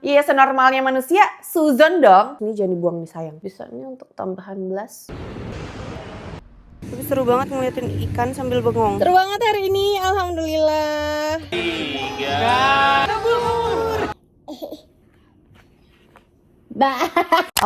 Iya, senormalnya manusia, Suzon dong. Ini jangan dibuang nih sayang. Bisanya untuk tambahan belas. Tapi seru banget ngeliatin ikan sambil bengong. Seru banget hari ini, alhamdulillah.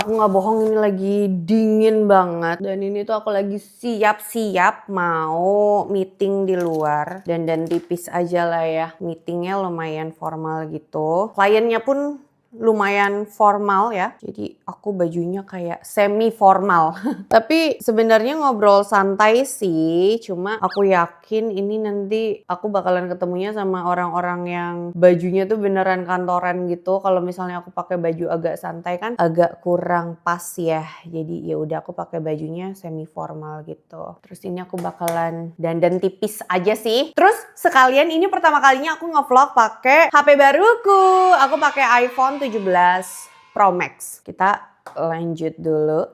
Aku nggak bohong, ini lagi dingin banget. Dan ini tuh aku lagi siap-siap mau meeting di luar. Dan tipis aja lah ya. Meetingnya lumayan formal gitu. Kliennya pun lumayan formal ya. Jadi aku bajunya kayak semi formal. Tapi sebenarnya ngobrol santai sih. Cuma aku yakin ini nanti aku bakalan ketemunya sama orang-orang yang bajunya tuh beneran kantoran gitu. Kalau misalnya aku pakai baju agak santai kan agak kurang pas ya. Jadi ya udah aku pakai bajunya semi formal gitu. Terus ini aku bakalan dandan tipis aja sih. Terus sekalian ini pertama kalinya aku ngevlog pakai HP baruku. Aku pakai iPhone 17 Pro Max. Kita lanjut dulu.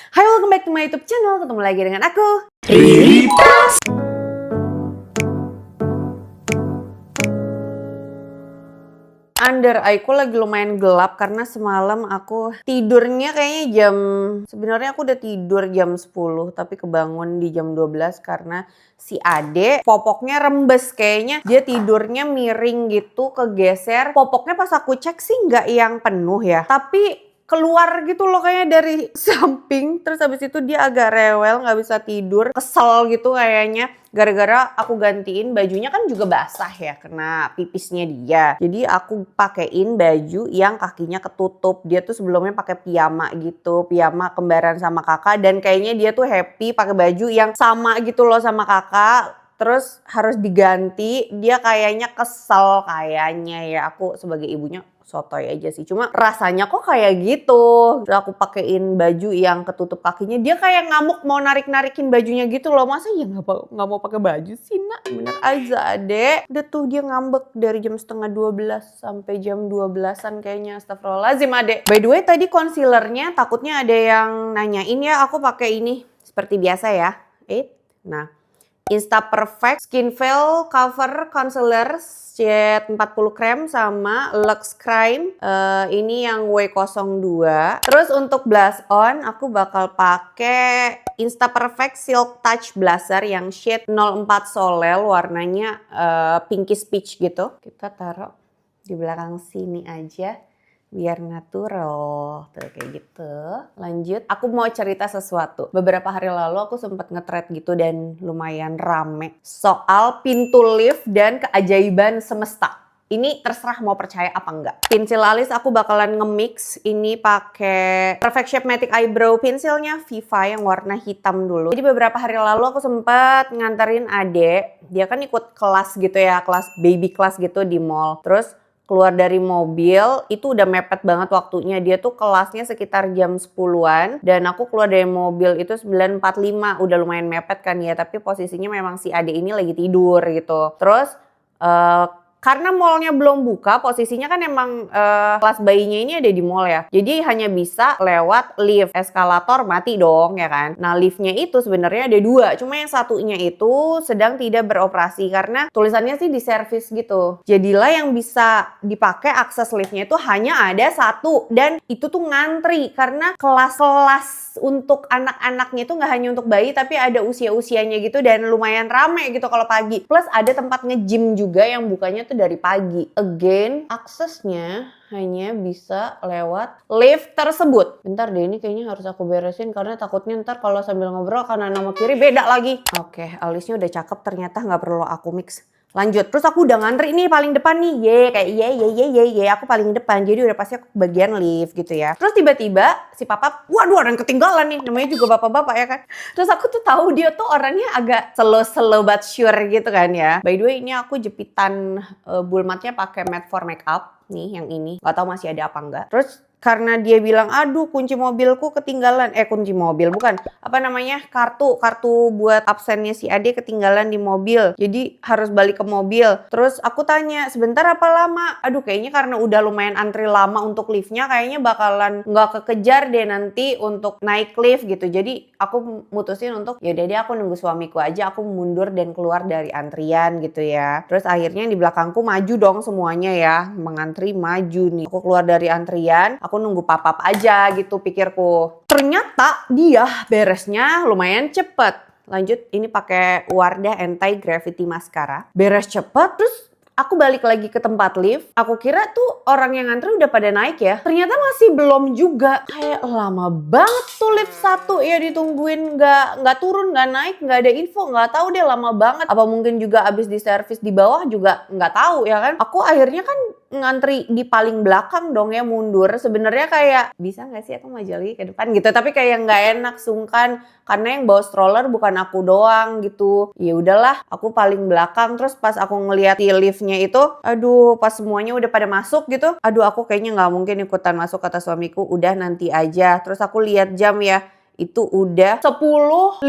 Hai, welcome back to my YouTube channel. Ketemu lagi dengan aku, Ripas. Under eye-ku lagi lumayan gelap karena semalam aku tidurnya kayaknya sebenarnya aku udah tidur jam 10 tapi kebangun di jam 12 karena si Ade popoknya rembes, kayaknya dia tidurnya miring gitu, kegeser. Popoknya pas aku cek sih nggak yang penuh ya, tapi keluar gitu loh kayaknya dari samping. Terus habis itu dia agak rewel, nggak bisa tidur, kesel gitu kayaknya. Gara-gara aku gantiin bajunya kan juga basah ya, kena pipisnya dia. Jadi aku pakein baju yang kakinya ketutup. Dia tuh sebelumnya pakai piyama gitu, piyama kembaran sama kakak. Dan kayaknya dia tuh happy pakai baju yang sama gitu loh sama kakak. Terus harus diganti, dia kayaknya kesel kayaknya ya. Aku sebagai ibunya sotoy aja sih, cuma rasanya kok kayak gitu. Terus aku pakein baju yang ketutup kakinya, dia kayak ngamuk mau narik-narikin bajunya gitu loh. Masa ya nggak mau pakai baju sih nak? Bener aja adek. Udah tuh dia ngambek dari jam setengah 12 sampai jam 12-an kayaknya. Astagfirullahaladzim adek. By the way tadi concealernya takutnya ada yang nanyain ya, aku pakai ini seperti biasa ya. Nah, Insta Perfect Skin Veil Cover Concealer Shade 40 Cream sama Luxe Crime. Ini yang W02. Terus untuk blush on aku bakal pakai Insta Perfect Silk Touch Blusher yang shade 04 Soleil, warnanya pinkish peach gitu. Kita taruh di belakang sini aja biar natural tuh kayak gitu. Lanjut, aku mau cerita sesuatu. Beberapa hari lalu aku sempat nge-thread gitu dan lumayan rame soal pintu lift dan keajaiban semesta. Ini terserah mau percaya apa enggak. Pensil alis aku bakalan nge-mix ini pakai Perfect Shape Matic Eyebrow pensilnya Viva yang warna hitam dulu. Jadi beberapa hari lalu aku sempat nganterin Ade, dia kan ikut kelas gitu ya, kelas baby class gitu di mall. Terus keluar dari mobil, itu udah mepet banget waktunya. Dia tuh kelasnya sekitar jam 10-an. Dan aku keluar dari mobil itu 9.45. Udah lumayan mepet kan ya. Tapi posisinya memang si Ade ini lagi tidur gitu. Terus karena mallnya belum buka, posisinya kan emang kelas bayinya ini ada di mall ya. Jadi hanya bisa lewat lift, eskalator mati dong ya kan. Nah liftnya itu sebenarnya ada dua, cuma yang satunya itu sedang tidak beroperasi karena tulisannya sih di servis gitu. Jadilah yang bisa dipakai akses liftnya itu hanya ada satu, dan itu tuh ngantri karena kelas-kelas untuk anak-anaknya itu nggak hanya untuk bayi tapi ada usia-usianya gitu dan lumayan rame gitu kalau pagi. Plus ada tempat nge-gym juga yang bukanya tuh dari pagi. Again, aksesnya hanya bisa lewat lift tersebut. Bentar deh, ini kayaknya harus aku beresin karena takutnya ntar kalau sambil ngobrol kanan sama kiri beda lagi. Oke, alisnya udah cakep, ternyata nggak perlu aku mix. Lanjut, terus aku udah ngantri nih paling depan nih, kayak ye, aku paling depan, jadi udah pasti aku bagian lift gitu ya. Terus tiba-tiba si papa, waduh orang ketinggalan nih, namanya juga bapak-bapak ya kan. Terus aku tuh tahu dia tuh orangnya agak slow but sure gitu kan ya. By the way ini aku jepitan bul matnya pakai matte for makeup nih yang ini, gak tahu masih ada apa enggak. Terus karena dia bilang, aduh kunci mobilku ketinggalan. Kunci mobil bukan, apa namanya, kartu buat absennya si Ade ketinggalan di mobil. Jadi harus balik ke mobil. Terus aku tanya, sebentar apa lama? Aduh kayaknya karena udah lumayan antri lama untuk liftnya, kayaknya bakalan nggak kekejar deh nanti untuk naik lift gitu. Jadi aku mutusin untuk yaudah deh aku nunggu suamiku aja, aku mundur dan keluar dari antrian gitu ya. Terus akhirnya di belakangku maju dong semuanya ya, mengantri maju nih. Aku keluar dari antrian, aku nunggu papap aja gitu pikirku. Ternyata dia beresnya lumayan cepet. Lanjut, ini pakai Wardah Anti Gravity Mascara. Beres cepet, terus aku balik lagi ke tempat lift. Aku kira tuh orang yang ngantri udah pada naik ya. Ternyata masih belum juga. Kayak lama banget tuh lift 1 ya ditungguin, nggak turun, nggak naik, nggak ada info, nggak tahu deh, lama banget. Apa mungkin juga abis di servis di bawah juga nggak tahu ya kan. Aku akhirnya kan ngantri di paling belakang dong ya, mundur. Sebenarnya kayak bisa nggak sih aku maju lagi ke depan gitu, tapi kayak nggak enak, sungkan karena yang bawa stroller bukan aku doang gitu. Ya udahlah, aku paling belakang. Terus pas aku ngeliat di liftnya itu, aduh pas semuanya udah pada masuk gitu, aduh aku kayaknya nggak mungkin ikutan masuk, kata suamiku, udah nanti aja. Terus aku lihat jam ya, itu udah 10.55,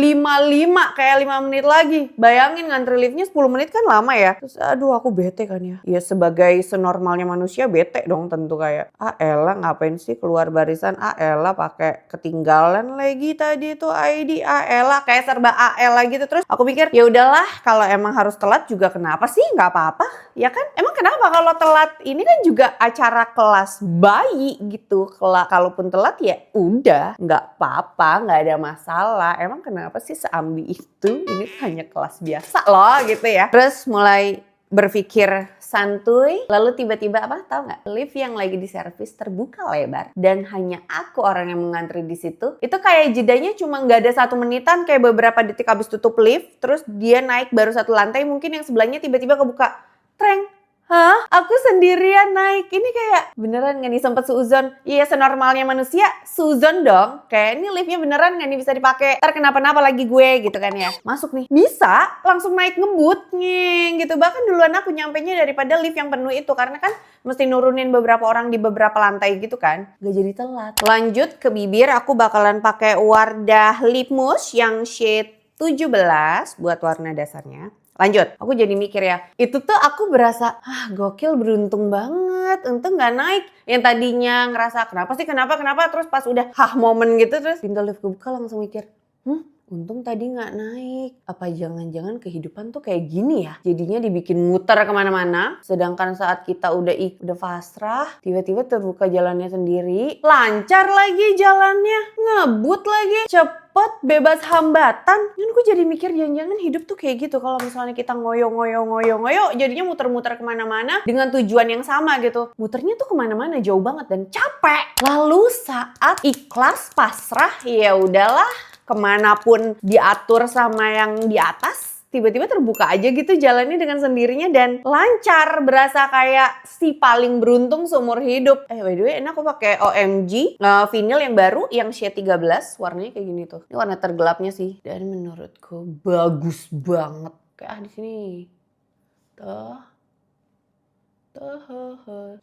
kayak 5 menit lagi. Bayangin ngantri liftnya 10 menit kan lama ya. Terus aduh aku bete kan ya. Ya sebagai senormalnya manusia bete dong tentu, kayak elah ngapain sih keluar barisan, elah pakai ketinggalan lagi tadi tuh ID, elah kayak serba elah gitu. Terus aku pikir ya udahlah, kalau emang harus telat juga kenapa sih, nggak apa-apa ya kan. Emang kenapa kalau telat, ini kan juga acara kelas bayi gitu. Kalaupun telat ya udah nggak apa-apa, nggak ada masalah. Emang kenapa sih seambi itu? Ini hanya kelas biasa loh gitu ya. Terus mulai berpikir santuy, lalu tiba-tiba apa tahu nggak? Lift yang lagi di servis terbuka lebar dan hanya aku orang yang mengantri di situ. Itu kayak jedanya cuma nggak ada 1 menitan, kayak beberapa detik habis tutup lift. Terus dia naik baru 1 lantai, mungkin yang sebelahnya tiba-tiba kebuka. Treng. Hah? Aku sendirian naik. Ini kayak beneran gak nih sempet seuzon? Iya senormalnya manusia seuzon dong. Kayak ini liftnya beneran gak nih bisa dipakai? Ntar kenapa-napa lagi gue gitu kan ya. Masuk nih. Bisa langsung naik ngebut nih gitu. Bahkan duluan aku nyampenya daripada lift yang penuh itu. Karena kan mesti nurunin beberapa orang di beberapa lantai gitu kan. Gak jadi telat. Lanjut ke bibir, aku bakalan pakai Wardah Lip Mousse yang shade 17 buat warna dasarnya. Lanjut, aku jadi mikir ya, itu tuh aku berasa, gokil, beruntung banget, untung gak naik. Yang tadinya ngerasa kenapa, terus pas udah momen gitu, terus pintu lift kebuka langsung mikir, untung tadi gak naik. Apa jangan-jangan kehidupan tuh kayak gini ya? Jadinya dibikin muter kemana-mana. Sedangkan saat kita udah pasrah, tiba-tiba terbuka jalannya sendiri. Lancar lagi jalannya, ngebut lagi, cepet, bebas hambatan. Kan gue jadi mikir jangan-jangan hidup tuh kayak gitu. Kalau misalnya kita ngoyo, jadinya muter-muter kemana-mana dengan tujuan yang sama gitu. Muternya tuh kemana-mana jauh banget dan capek. Lalu saat ikhlas, pasrah, ya udahlah. Kemanapun diatur sama yang di atas, tiba-tiba terbuka aja gitu jalannya dengan sendirinya dan lancar, berasa kayak si paling beruntung seumur hidup. By the way, ini aku pakai OMG vinyl yang baru yang shade 13, warnanya kayak gini tuh. Ini warna tergelapnya sih dan menurutku bagus banget. Kayak di sini. Tuh.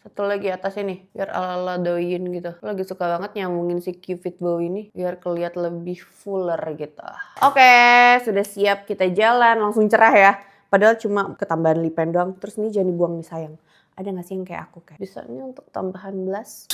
Satu lagi atas ini biar ala-ala doyin gitu. Lagi suka banget nyambungin si cupid bow ini biar kelihatan lebih fuller gitu. Oke, sudah siap, kita jalan. Langsung cerah ya. Padahal cuma ketambahan lipen doang. Terus ini jangan dibuang nih sayang. Ada gak sih yang kayak aku kayak? Bisa nih untuk tambahan blush.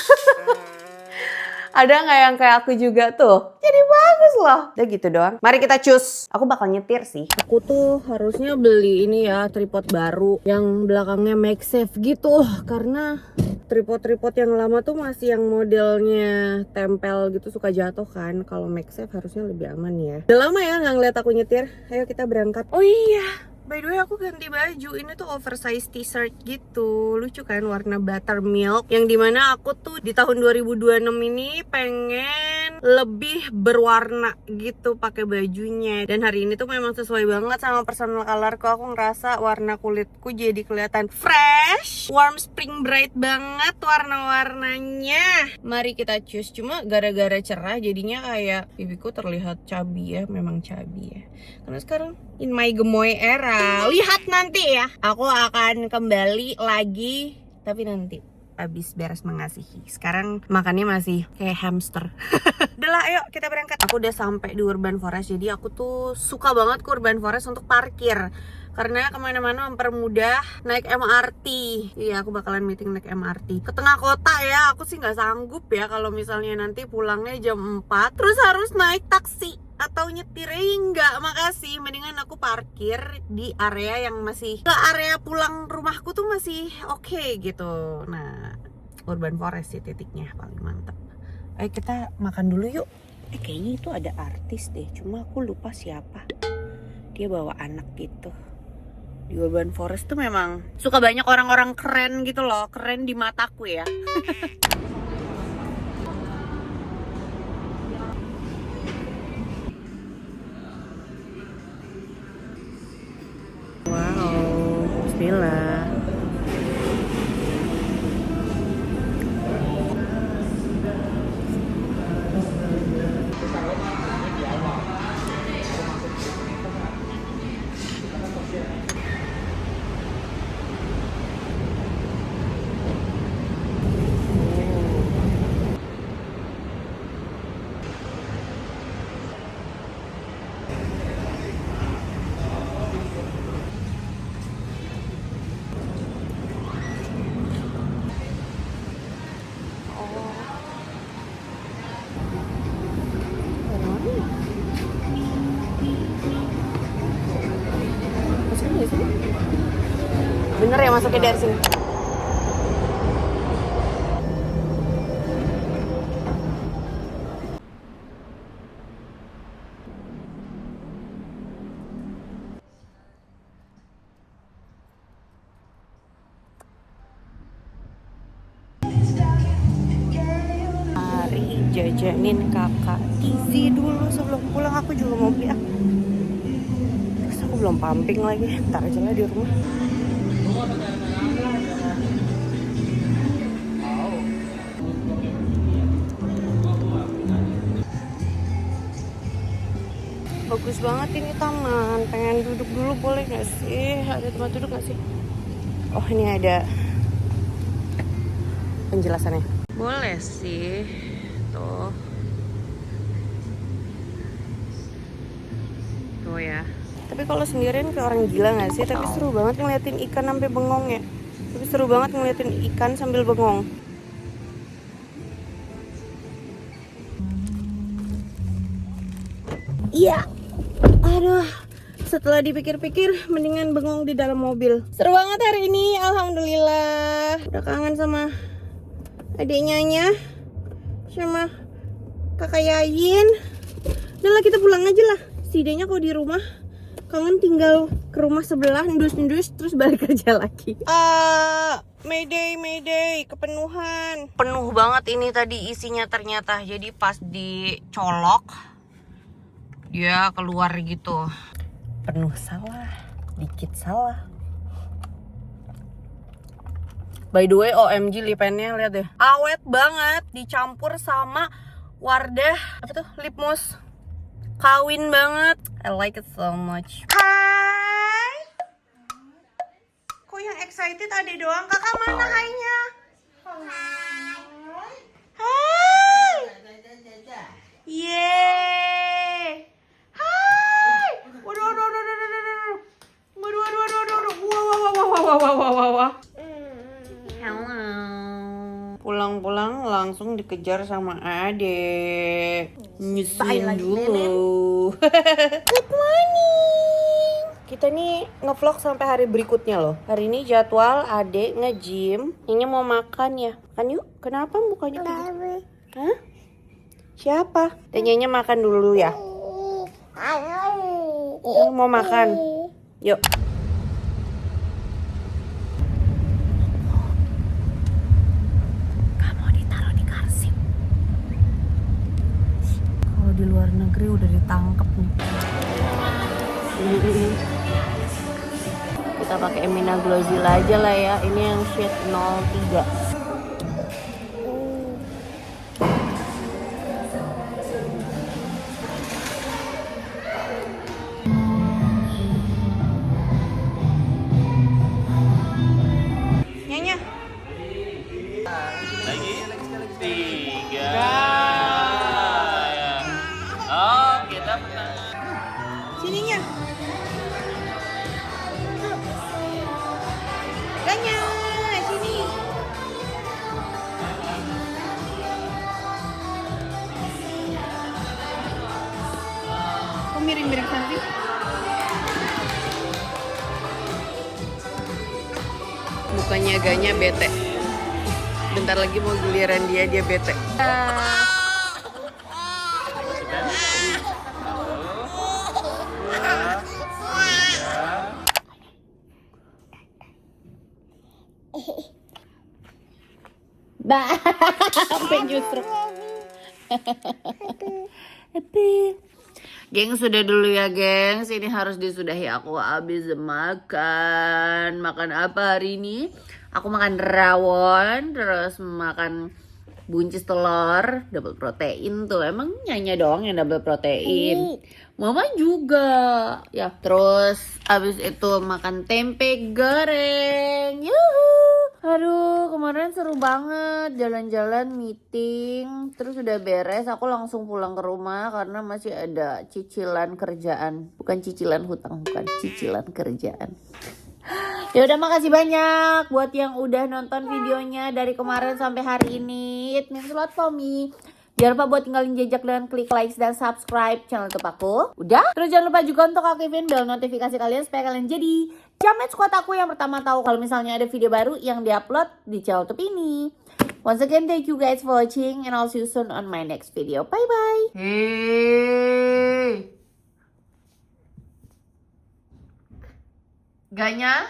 Ada gak yang kayak aku juga tuh? Jadi bagus loh. Udah gitu doang. Mari kita cus. Aku bakal nyetir sih. Aku tuh harusnya beli ini ya, tripod baru yang belakangnya MagSafe gitu. Karena tripod-tripod yang lama tuh masih yang modelnya tempel gitu, suka jatuh kan. Kalau MagSafe harusnya lebih aman ya. Udah lama ya gak ngeliat aku nyetir. Ayo kita berangkat. Oh iya, by the way aku ganti baju. Ini tuh oversize t-shirt gitu. Lucu kan, warna buttermilk. Yang dimana aku tuh di tahun 2026 ini pengen lebih berwarna gitu pakai bajunya. Dan hari ini tuh memang sesuai banget sama personal colorku. Aku ngerasa warna kulitku jadi kelihatan fresh, warm spring bright banget warna-warnanya. Mari kita choose. Cuma gara-gara cerah jadinya kayak pipiku terlihat chubby ya. Memang chubby ya. Karena sekarang in my gemoy era. Lihat nanti ya, aku akan kembali lagi, tapi nanti abis beres mengasihi. Sekarang makannya masih kayak hamster. Udah lah, ayo kita berangkat. Aku udah sampai di Urban Forest. Jadi aku tuh suka banget ke Urban Forest untuk parkir, karena kemana-mana mempermudah naik MRT. Iya, aku bakalan meeting naik MRT ke tengah kota ya. Aku sih nggak sanggup ya kalau misalnya nanti pulangnya jam 4 terus harus naik taksi atau nyetir. Enggak, makasih. Mendingan aku parkir di area yang masih ke area pulang rumahku tuh masih oke gitu. Nah, Urban Forest sih titiknya paling mantep. Ayo kita makan dulu yuk. Kayaknya itu ada artis deh, cuma aku lupa siapa. Dia bawa anak gitu. Di Urban Forest tuh memang suka banyak orang-orang keren gitu loh. Keren di mataku ya. Wow, bismillah. Bener ya masuknya dari sini. Mari jajanin kakak Tizi dulu sebelum pulang. Aku juga mau beli. Terus aku belum pumping lagi. Ntar aja lah di rumah. Bagus banget ini taman. Pengen duduk dulu boleh gak sih? Ada tempat duduk gak sih? Oh, ini ada penjelasannya. Boleh sih. Tuh. Tuh ya. Tapi kalau sendirian kayak orang gila gak sih? Tapi seru banget ngeliatin ikan sampai bengong ya. Tapi seru banget ngeliatin ikan sambil bengong. Iya. Aduh, setelah dipikir-pikir mendingan bengong di dalam mobil. Seru banget hari ini, alhamdulillah. Udah kangen sama adiknya sama kakak Yayin. Udah lah, kita pulang aja lah. Setidaknya kalau di rumah kangen tinggal ke rumah sebelah, ndus-ndus terus balik kerja lagi. Mayday, kepenuhan. Penuh banget ini tadi isinya ternyata. Jadi pas dicolok dia keluar gitu. Penuh salah, dikit salah. By the way, OMG lipennya lihat deh. Awet banget dicampur sama Wardah apa tuh? Lip gloss. Kawin banget. I like it so much. Hai. Kok yang excited ada doang? Kakak mana hainya? Hai. Yeay. Hai. Waduh. Wah. Halo. Pulang-pulang langsung dikejar sama adek. Nyusahin dulu. Good morning. Kita nih ngevlog sampai hari berikutnya loh. Hari ini jadwal adek nge-gym. Ini mau makan ya. Makan yuk. Kenapa mukanya begitu? Hah? Siapa? Tanyanya makan dulu ya. Mau makan. Yuk. Di luar negeri udah ditangkap nih. Kita pakai Emina Glozilla aja lah ya. Ini yang shade 03. Nyanya. miring-miring sana sih? Mukanya agaknya bete. Bentar lagi mau giliran dia bete. Sampai justru. Geng, sudah dulu ya gengs. Ini harus disudahi, aku habis makan. Makan apa hari ini? Aku makan rawon, terus makan buncis telur, double protein tuh. Emang Nyanya doang yang double protein? Mama juga. Ya, terus habis itu makan tempe goreng. Yuhu. Aduh, kemarin seru banget jalan-jalan, meeting, terus udah beres, aku langsung pulang ke rumah karena masih ada cicilan kerjaan. Bukan cicilan hutang, bukan cicilan kerjaan. Ya udah, makasih banyak buat yang udah nonton videonya dari kemarin sampai hari ini. It means a lot for me. Jangan lupa buat tinggalin jejak dan klik like dan subscribe channel YouTube aku. Udah? Terus jangan lupa juga untuk aktifin bel notifikasi kalian supaya kalian jadi jamet squad aku yang pertama tahu kalau misalnya ada video baru yang diupload di channel YouTube ini. Once again, thank you guys for watching and I'll see you soon on my next video. Bye bye. Hey. Ganya?